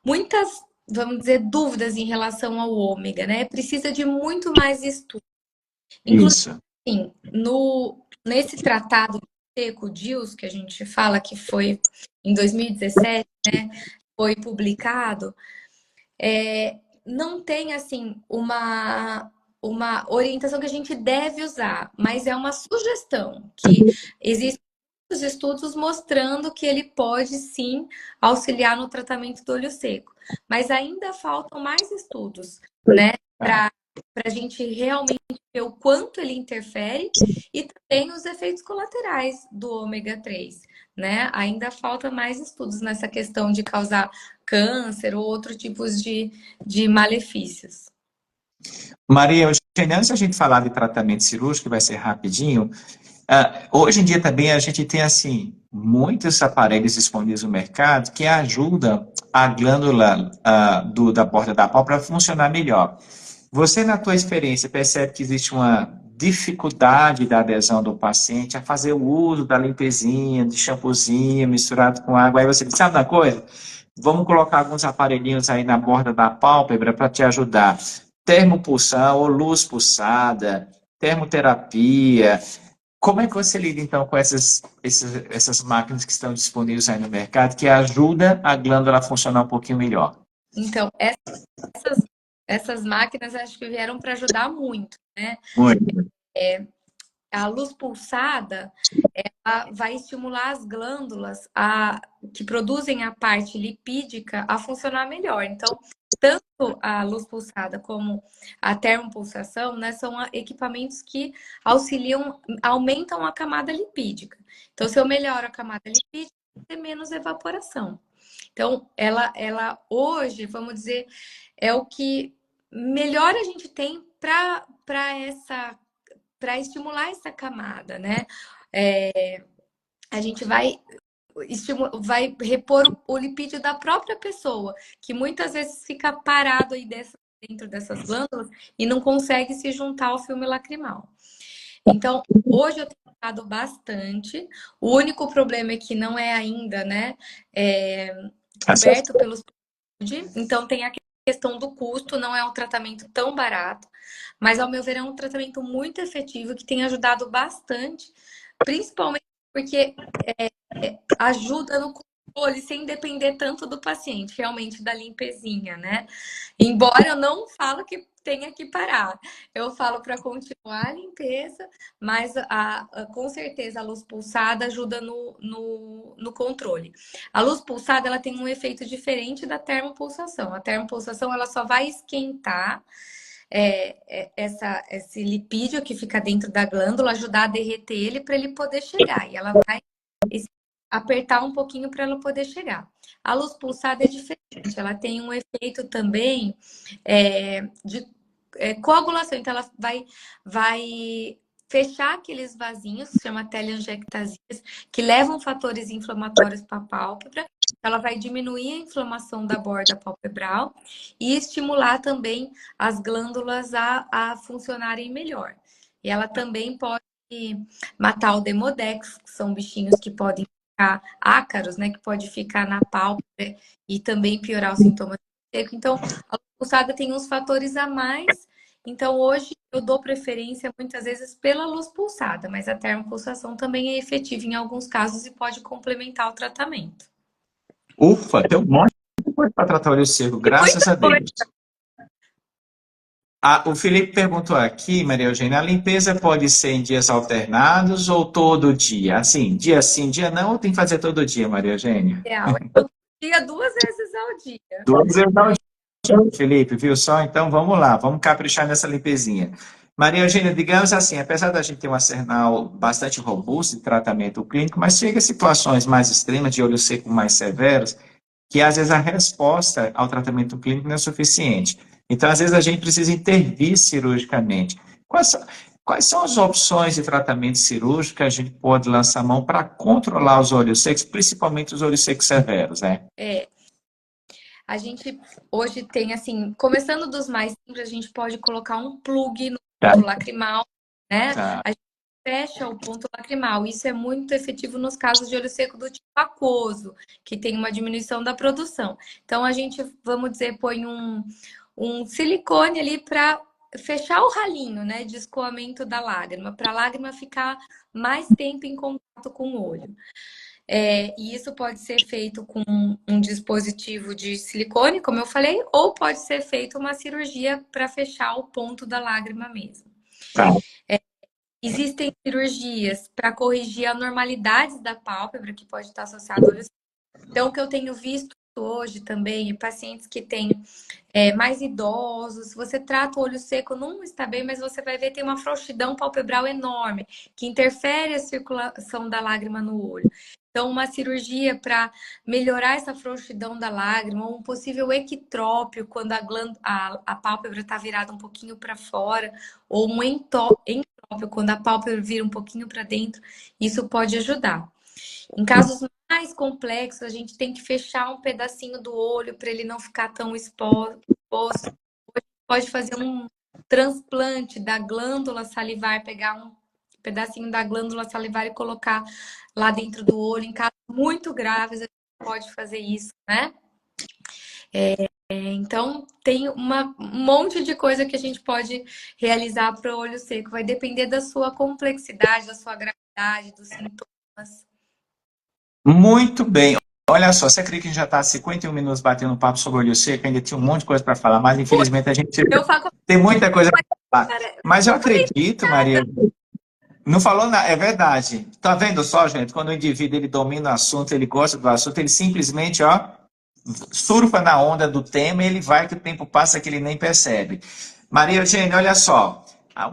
muitas, vamos dizer, dúvidas em relação ao ômega, né? Precisa de muito mais estudo. Inclusive, assim, nesse tratado seco, DILS, que a gente fala que foi em 2017, né? Foi publicado, não tem, assim, uma orientação que a gente deve usar, mas é uma sugestão que existe os estudos mostrando que ele pode sim auxiliar no tratamento do olho seco. Mas ainda faltam mais estudos, né? Para a gente realmente ver o quanto ele interfere e também os efeitos colaterais do ômega 3, né? Ainda falta mais estudos nessa questão de causar câncer ou outros tipos de malefícios. Maria Eugênia, antes da gente falar de tratamento cirúrgico, que vai ser rapidinho, hoje em dia também a gente tem, assim, muitos aparelhos disponíveis no mercado que ajudam a glândula da borda da pálpebra a funcionar melhor. Você, na tua experiência, percebe que existe uma dificuldade da adesão do paciente a fazer o uso da limpezinha, de shampoozinho misturado com água? Aí você diz, sabe uma coisa? Vamos colocar alguns aparelhinhos aí na borda da pálpebra para te ajudar. Termopulsão ou luz pulsada, termoterapia. Como é que você lida, então, com essas máquinas que estão disponíveis aí no mercado que ajudam a glândula a funcionar um pouquinho melhor? Então, essas máquinas acho que vieram para ajudar muito, né? Muito. A luz pulsada, ela vai estimular as glândulas que produzem a parte lipídica a funcionar melhor. Então, tanto a luz pulsada como a termopulsação, né, são equipamentos que aumentam a camada lipídica. Então, se eu melhoro a camada lipídica, tem menos evaporação. Então, ela hoje, vamos dizer, é o que melhor a gente tem para estimular essa camada, né? A gente vai repor o lipídio da própria pessoa, que muitas vezes fica parado aí dentro dessas glândulas e não consegue se juntar ao filme lacrimal. Então, hoje eu tenho usado bastante. O único problema é que não é ainda, né, coberto pelos... Então, tem a questão do custo, não é um tratamento tão barato, mas, ao meu ver, é um tratamento muito efetivo que tem ajudado bastante, principalmente porque ajuda no controle sem depender tanto do paciente, realmente da limpezinha, né? Embora eu não falo que tenha que parar, eu falo para continuar a limpeza, mas com certeza a luz pulsada ajuda no controle. A luz pulsada ela tem um efeito diferente da termopulsação. A termopulsação ela só vai esquentar esse lipídio que fica dentro da glândula, ajudar a derreter ele para ele poder chegar. E ela vai apertar um pouquinho para ela poder chegar. A luz pulsada é diferente, ela tem um efeito também de coagulação. Então, ela vai fechar aqueles vasinhos, que se chama telangiectasias, que levam fatores inflamatórios para a pálpebra. Ela vai diminuir a inflamação da borda palpebral e estimular também as glândulas a funcionarem melhor. E ela também pode matar o demodex, que são bichinhos que podem ficar ácaros, né? Que pode ficar na pálpebra e também piorar os sintomas do seco. Então, a luz pulsada tem uns fatores a mais. Então, hoje eu dou preferência muitas vezes pela luz pulsada, mas a termopulsação também é efetiva em alguns casos e pode complementar o tratamento. Ufa, tem um monte de coisa para tratar olho seco, graças a Deus. O Felipe perguntou aqui, Maria Eugênia, a limpeza pode ser em dias alternados ou todo dia? Assim, dia sim, dia não, ou tem que fazer todo dia, Maria Eugênia? Todo dia, 2 vezes ao dia. 2 vezes ao dia, Felipe, viu só? Então vamos lá, vamos caprichar nessa limpezinha. Maria Eugênia, digamos assim, apesar da gente ter um arsenal bastante robusto de tratamento clínico, mas chega a situações mais extremas, de olho seco mais severos, que às vezes a resposta ao tratamento clínico não é suficiente. Então, às vezes, a gente precisa intervir cirurgicamente. Quais são as opções de tratamento cirúrgico que a gente pode lançar mão para controlar os olhos secos, principalmente os olhos secos severos, né? A gente hoje tem, assim, começando dos mais simples, a gente pode colocar um plug no ponto lacrimal, né? Tá. A gente fecha o ponto lacrimal. Isso é muito efetivo nos casos de olho seco do tipo aquoso, que tem uma diminuição da produção. Então, a gente, vamos dizer, põe um silicone ali para fechar o ralinho, né, de escoamento da lágrima, para a lágrima ficar mais tempo em contato com o olho. E isso pode ser feito com um dispositivo de silicone, como eu falei, ou pode ser feito uma cirurgia para fechar o ponto da lágrima mesmo. Tá. Existem cirurgias para corrigir anormalidades da pálpebra, que pode estar associado ao olho seco. Então, o que eu tenho visto hoje também, pacientes que têm mais idosos, você trata o olho seco, não está bem, mas você vai ver tem uma frouxidão palpebral enorme, que interfere a circulação da lágrima no olho. Então, uma cirurgia para melhorar essa frouxidão da lágrima, ou um possível equitrópio, quando a pálpebra está virada um pouquinho para fora, ou um entrópio, quando a pálpebra vira um pouquinho para dentro, isso pode ajudar. Em casos mais complexos, a gente tem que fechar um pedacinho do olho para ele não ficar tão exposto. Pode fazer um transplante da glândula salivar, pegar um pedacinho da glândula salivar e colocar lá dentro do olho. Em casos muito graves, a gente pode fazer isso, né? Então, tem um monte de coisa que a gente pode realizar para o olho seco. Vai depender da sua complexidade, da sua gravidade, dos sintomas. Muito bem. Olha só, você acredita que já está 51 minutos batendo um papo sobre olho seco? Ainda tinha um monte de coisa para falar, mas infelizmente a gente tem muita coisa para falar. Mas eu acredito, Maria. Não falou nada, é verdade. Tá vendo só, gente? Quando o indivíduo ele domina o assunto, ele gosta do assunto, ele simplesmente, ó, surfa na onda do tema e ele vai que o tempo passa que ele nem percebe. Maria Eugênia, olha só.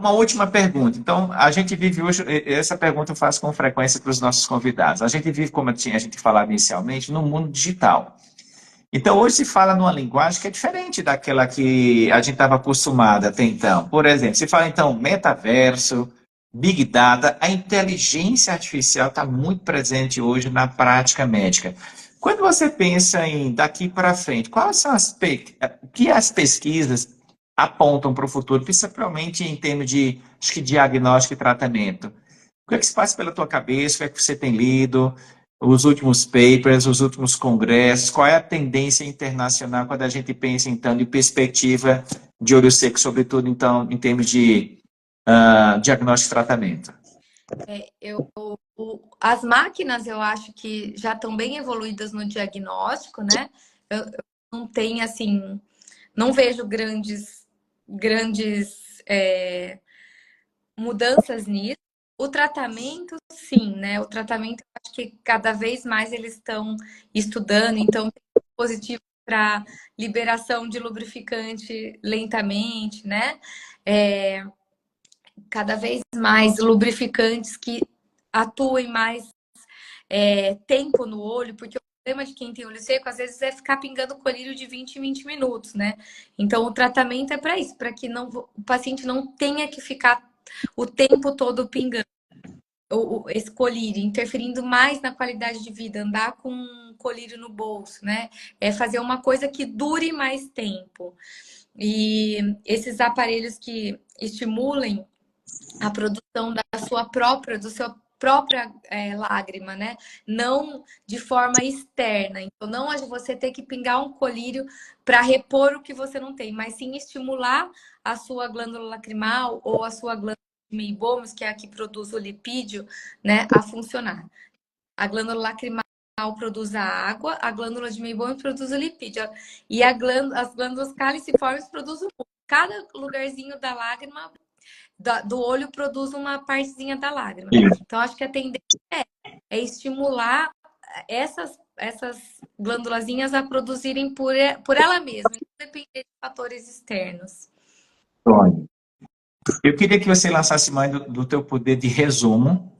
Uma última pergunta. Então, a gente vive hoje, essa pergunta eu faço com frequência para os nossos convidados. A gente vive, como a gente falava inicialmente, no mundo digital. Então, hoje se fala numa linguagem que é diferente daquela que a gente estava acostumada até então. Por exemplo, se fala, então, metaverso, Big Data, a inteligência artificial está muito presente hoje na prática médica. Quando você pensa em daqui para frente, quais são o que as pesquisas apontam para o futuro, principalmente em termos de, acho que, diagnóstico e tratamento? O que é que se passa pela tua cabeça? O que é que você tem lido? Os últimos papers, os últimos congressos, qual é a tendência internacional quando a gente pensa, então, em perspectiva de olho seco, sobretudo, então, em termos de diagnóstico e tratamento? As máquinas, eu acho que já estão bem evoluídas no diagnóstico, né? Eu não tenho, assim, não vejo grandes mudanças nisso. O tratamento, sim, né? O tratamento, eu acho que cada vez mais eles estão estudando, então tem dispositivo para liberação de lubrificante lentamente, né? Cada vez mais lubrificantes que atuem mais tempo no olho, porque o problema de quem tem olho seco, às vezes, é ficar pingando colírio de 20 em 20 minutos, né? Então, o tratamento é para isso, para que o paciente não tenha que ficar o tempo todo pingando esse colírio, interferindo mais na qualidade de vida, andar com um colírio no bolso, né? É fazer uma coisa que dure mais tempo. E esses aparelhos que estimulem a produção do seu própria lágrima, né? Não de forma externa. Então, não é você ter que pingar um colírio para repor o que você não tem, mas sim estimular a sua glândula lacrimal ou a sua glândula de Meibomius, que é a que produz o lipídio, né, a funcionar. A glândula lacrimal produz a água, a glândula de Meibomius produz o lipídio. E as glândulas caliciformes produzem o muco. Cada lugarzinho da lágrima do olho produz uma partezinha da lágrima. Então, acho que a tendência é estimular essas glândulazinhas a produzirem por ela mesma, não depender de fatores externos. Eu queria que você lançasse mais do teu poder de resumo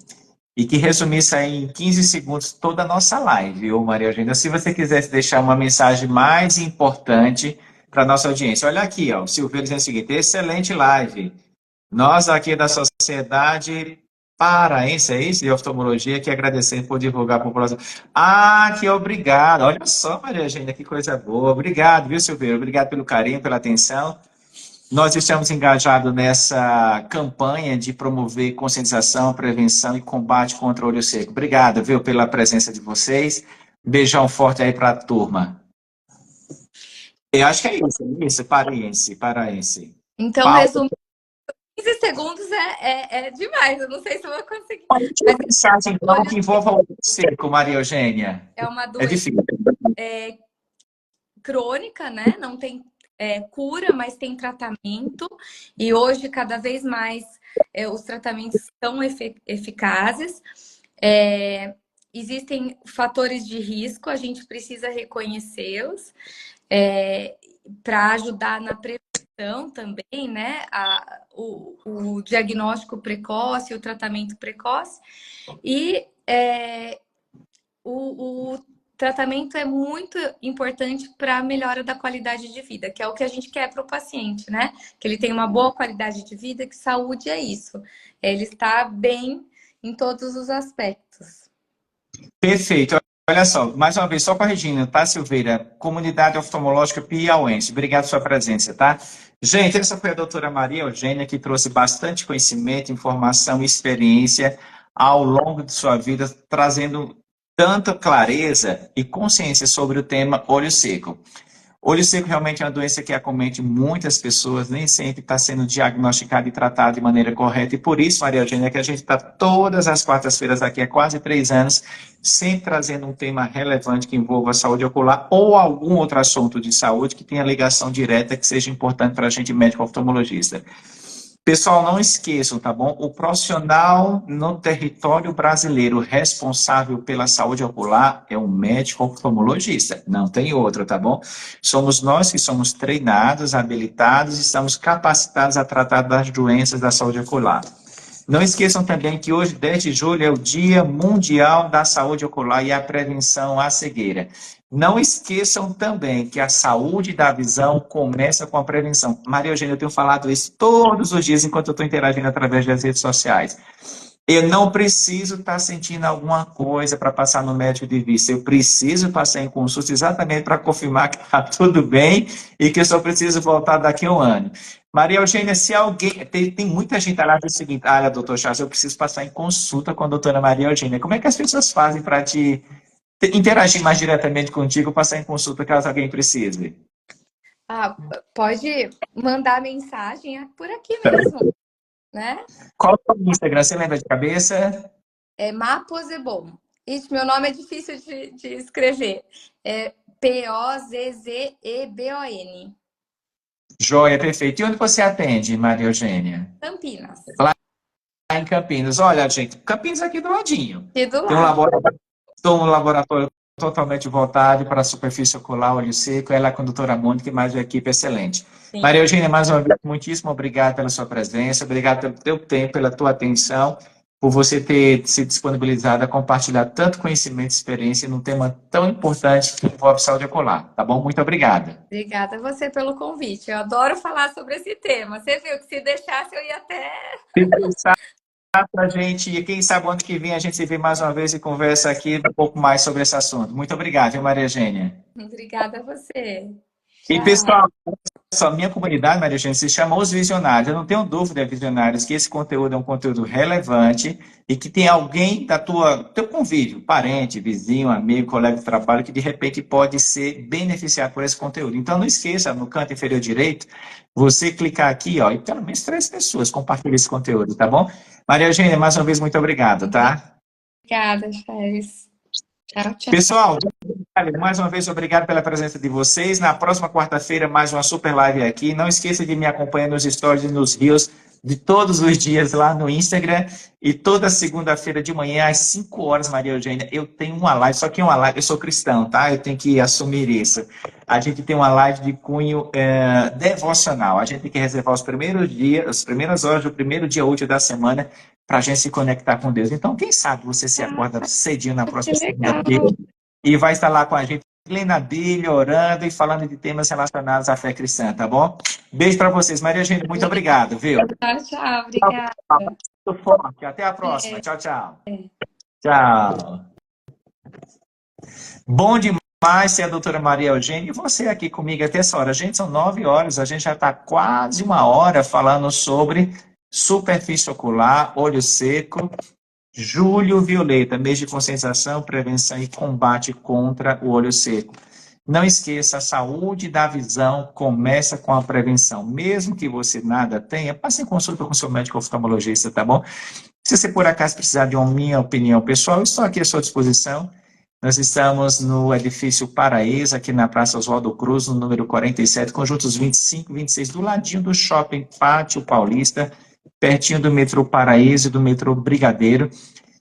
e que resumisse aí em 15 segundos toda a nossa live, viu, Maria Eugênia? Se você quisesse deixar uma mensagem mais importante para a nossa audiência. Olha aqui, ó, o Silveira dizendo o seguinte, excelente live. Nós aqui da Sociedade Paraense, é isso, de Oftalmologia, que agradecemos por divulgar a população. Ah, que obrigado. Olha só, Maria Eugênia, que coisa boa. Obrigado, viu, Silveira? Obrigado pelo carinho, pela atenção. Nós estamos engajados nessa campanha de promover conscientização, prevenção e combate contra o olho seco. Obrigado, viu, pela presença de vocês. Beijão forte aí para a turma. Eu acho que é isso, paraense. Então, resumindo, 15 segundos é demais. Eu não sei se eu vou conseguir. Mas uma mensagem então, que envolva o olho seco, Maria Eugênia. É uma doença difícil. Crônica, né? Não tem cura, mas tem tratamento. E hoje, cada vez mais, os tratamentos são eficazes. Existem fatores de risco, a gente precisa reconhecê-los para ajudar na prevenção também, né? O diagnóstico precoce, o tratamento precoce. E o tratamento é muito importante para a melhora da qualidade de vida, que é o que a gente quer para o paciente, né? Que ele tenha uma boa qualidade de vida, que saúde é isso. Ele está bem em todos os aspectos. Perfeito. Olha só, mais uma vez, só corrigindo, tá, Silveira? Comunidade Oftalmológica Piauiense. Obrigado pela sua presença, tá? Gente, essa foi a doutora Maria Eugênia, que trouxe bastante conhecimento, informação e experiência ao longo de sua vida, trazendo tanta clareza e consciência sobre o tema olho seco. Olho seco realmente é uma doença que acomete muitas pessoas, nem sempre está sendo diagnosticada e tratada de maneira correta, e por isso, Maria Eugênia, que a gente está todas as quartas-feiras aqui há quase 3 anos, sempre trazendo um tema relevante que envolva a saúde ocular ou algum outro assunto de saúde que tenha ligação direta, que seja importante para a gente, médico oftalmologista. Pessoal, não esqueçam, tá bom? O profissional no território brasileiro responsável pela saúde ocular é o médico oftalmologista, não tem outro, tá bom? Somos nós que somos treinados, habilitados, estamos capacitados a tratar das doenças da saúde ocular. Não esqueçam também que hoje, 10 de julho, é o Dia Mundial da Saúde Ocular e a Prevenção à Cegueira. Não esqueçam também que a saúde da visão começa com a prevenção. Maria Eugênia, eu tenho falado isso todos os dias enquanto eu estou interagindo através das redes sociais. Eu não preciso estar sentindo alguma coisa para passar no médico de vista. Eu preciso passar em consulta exatamente para confirmar que está tudo bem e que eu só preciso voltar daqui a um ano. Maria Eugênia, se alguém... Tem muita gente lá do seguinte, doutor Charles, eu preciso passar em consulta com a doutora Maria Eugênia. Como é que as pessoas fazem para interagir mais diretamente contigo, passar em consulta caso alguém precise? Pode mandar mensagem por aqui mesmo, né? Qual é o Instagram? Você lembra de cabeça? É Maposebon. Isso, meu nome é difícil de escrever. É Pozzebon. Joia, perfeito. E onde você atende, Maria Eugênia? Campinas. Lá em Campinas. Olha, gente, Campinas aqui do ladinho. E do lado. Tem um laboratório totalmente voltado para a superfície ocular, olho seco. Ela é a condutora Mônica e mais uma equipe excelente. Sim. Maria Eugênia, mais uma vez, muitíssimo obrigado pela sua presença, obrigado pelo teu tempo, pela tua atenção, por você ter se disponibilizado a compartilhar tanto conhecimento e experiência num tema tão importante que envolve saúde ocular. Tá bom? Muito obrigada. Obrigada a você pelo convite. Eu adoro falar sobre esse tema. Você viu que se deixasse eu ia até... Pra gente, e quem sabe ano que vem a gente se vê mais uma vez e conversa aqui um pouco mais sobre esse assunto. Muito obrigado, viu, Maria Eugênia? Obrigada a você. E, pessoal, minha comunidade, Maria Eugênia, se chama Os Visionários. Eu não tenho dúvida, visionários, que esse conteúdo é um conteúdo relevante e que tem alguém teu convívio, parente, vizinho, amigo, colega de trabalho, que de repente pode ser beneficiado por esse conteúdo. Então, não esqueça, no canto inferior direito, você clicar aqui, ó, e pelo menos 3 pessoas compartilhem esse conteúdo, tá bom? Maria Eugênia, mais uma vez, muito obrigado, tá? Obrigada, Charles. Tchau, tchau. Pessoal, mais uma vez, obrigado pela presença de vocês. Na próxima quarta-feira, mais uma super live aqui. Não esqueça de me acompanhar nos stories e nos reels de todos os dias lá no Instagram. E toda segunda-feira de manhã, às 5 horas, Maria Eugênia, eu tenho uma live. Só que uma live, eu sou cristão, tá? Eu tenho que assumir isso. A gente tem uma live de cunho devocional. A gente tem que reservar os primeiros dias, as primeiras horas do primeiro dia útil da semana para a gente se conectar com Deus. Então, quem sabe você se acorda cedinho na próxima segunda-feira e vai estar lá com a gente, plena brilho, orando e falando de temas relacionados à fé cristã, tá bom? Beijo para vocês. Maria Eugênia, muito obrigado, viu? Tchau, obrigada. Muito forte. Até a próxima. Tchau, tchau. Tchau. Bom demais ser a doutora Maria Eugênia e você aqui comigo até essa hora. Gente, são 9 horas, a gente já está quase 1 hora falando sobre superfície ocular, olho seco, julho violeta, mês de conscientização, prevenção e combate contra o olho seco. Não esqueça, a saúde da visão começa com a prevenção. Mesmo que você nada tenha, passe em consulta com seu médico oftalmologista, tá bom? Se você por acaso precisar de uma minha opinião pessoal, eu estou aqui à sua disposição. Nós estamos no edifício Paraíso, aqui na Praça Oswaldo Cruz, no número 47, conjuntos 25 e 26, do ladinho do Shopping Pátio Paulista, pertinho do metrô Paraíso e do metrô Brigadeiro.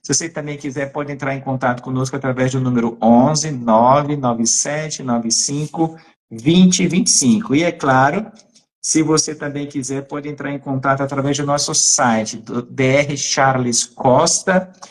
Se você também quiser, pode entrar em contato conosco através do número 11 997 95 2025. E é claro, se você também quiser, pode entrar em contato através do nosso site, do drcharlescosta.com.br.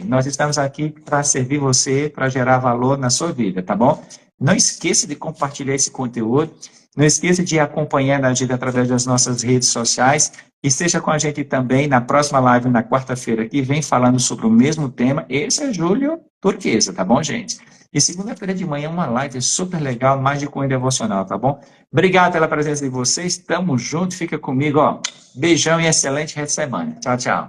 Nós estamos aqui para servir você, para gerar valor na sua vida, tá bom? Não esqueça de compartilhar esse conteúdo, não esqueça de acompanhar a gente através das nossas redes sociais e esteja com a gente também na próxima live, na quarta-feira, que vem falando sobre o mesmo tema. Esse é Júlio Turquesa, tá bom, gente? E segunda-feira de manhã, uma live super legal, mais de cunho devocional, tá bom? Obrigado pela presença de vocês, tamo junto, fica comigo, ó. Beijão e excelente resto de semana. Tchau, tchau.